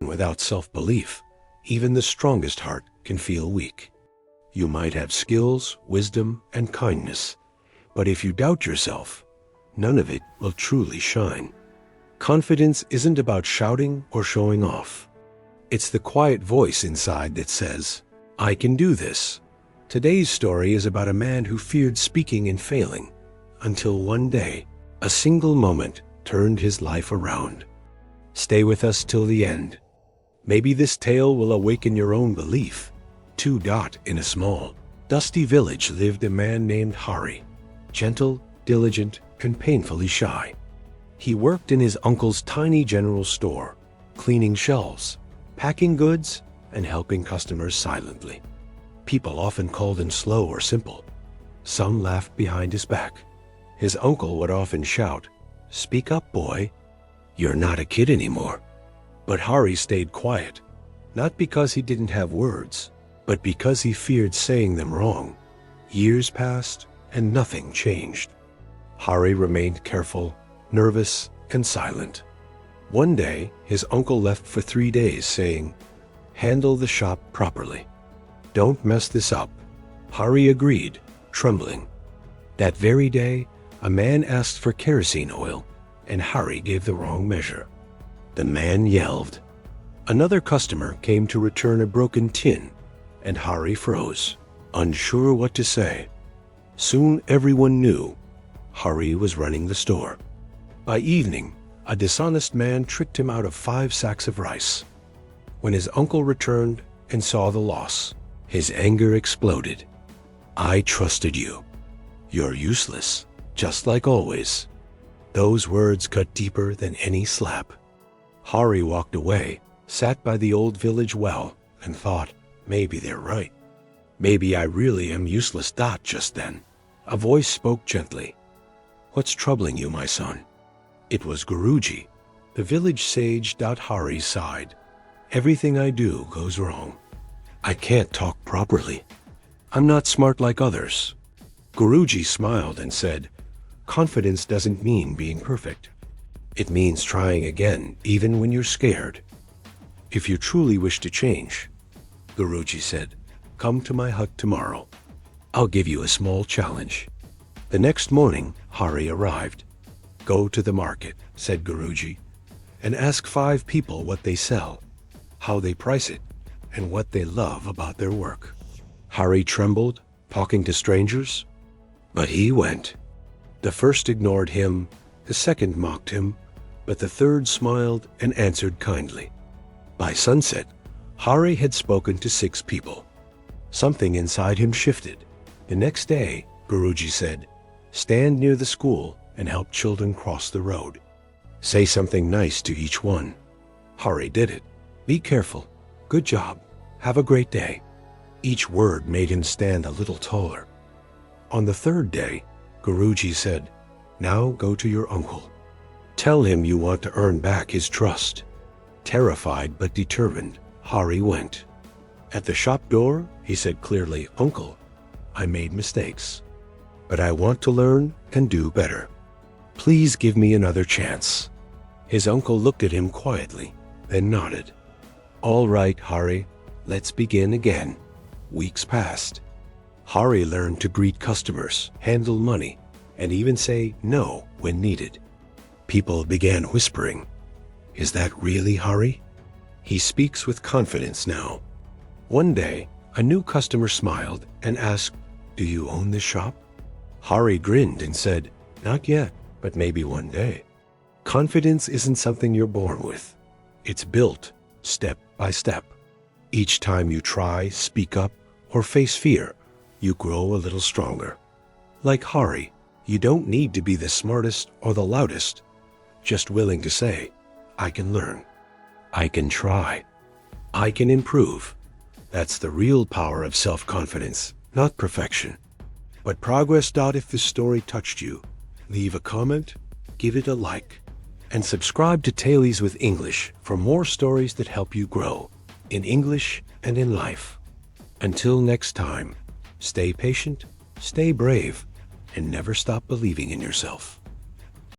without self-belief, even the strongest heart can feel weak. You might have skills, wisdom, and kindness, but if you doubt yourself, none of it will truly shine. Confidence isn't about shouting or showing off. It's the quiet voice inside that says, "I can do this." Today's story is about a man who feared speaking and failing, until one day, a single moment turned his life around. Stay with us till the end. Maybe this tale will awaken your own belief. In a small, dusty village lived a man named Hari, gentle, diligent, and painfully shy. He worked in his uncle's tiny general store, cleaning shelves, packing goods, and helping customers silently. People often called him slow or simple. Some laughed behind his back. His uncle would often shout, "Speak up, boy. You're not a kid anymore." But Hari stayed quiet, not because he didn't have words, but because he feared saying them wrong. Years passed, and nothing changed. Hari remained careful, nervous, and silent. One day, his uncle left for 3 days, saying, "Handle the shop properly. Don't mess this up." Hari agreed, trembling. That very day, a man asked for kerosene oil, and Hari gave the wrong measure. The man yelled. Another customer came to return a broken tin, and Hari froze, unsure what to say. Soon everyone knew Hari was running the store. By evening, a dishonest man tricked him out of 5 sacks of rice. When his uncle returned and saw the loss, his anger exploded. "I trusted you. You're useless, just like always." Those words cut deeper than any slap. Hari walked away, sat by the old village well, and thought, maybe they're right. Maybe I really am useless. Just then, a voice spoke gently. "What's troubling you, my son?" It was Guruji, the village sage. Hari sighed. "Everything I do goes wrong. I can't talk properly. I'm not smart like others." Guruji smiled and said, "Confidence doesn't mean being perfect. It means trying again, even when you're scared. If you truly wish to change," Guruji said, "come to my hut tomorrow. I'll give you a small challenge." The next morning, Hari arrived. "Go to the market," said Guruji, "and ask 5 people what they sell, how they price it, and what they love about their work." Hari trembled, talking to strangers, but he went. The first ignored him, the second mocked him, but the third smiled and answered kindly. By sunset, Hari had spoken to 6 people. Something inside him shifted. The next day, Guruji said, "Stand near the school and help children cross the road. Say something nice to each one." Hari did it. "Be careful. Good job. Have a great day." Each word made him stand a little taller. On the 3rd day, Guruji said, "Now go to your uncle. Tell him you want to earn back his trust." Terrified but determined, Hari went. At the shop door, he said clearly, "Uncle, I made mistakes, but I want to learn and do better. Please give me another chance." His uncle looked at him quietly, then nodded. "All right, Hari, let's begin again." Weeks passed. Hari learned to greet customers, handle money, and even say no when needed. People began whispering, "Is that really Hari? He speaks with confidence now." One day, a new customer smiled and asked, "Do you own this shop?" Hari grinned and said, "Not yet, but maybe one day." Confidence isn't something you're born with. It's built step by step. Each time you try, speak up, or face fear, you grow a little stronger. Like Hari, you don't need to be the smartest or the loudest, just willing to say, "I can learn. I can try. I can improve." That's the real power of self-confidence, not perfection, but progress. If this story touched you, leave a comment, give it a like, and subscribe to Tales with English for more stories that help you grow in English and in life. Until next time, stay patient, stay brave, and never stop believing in yourself.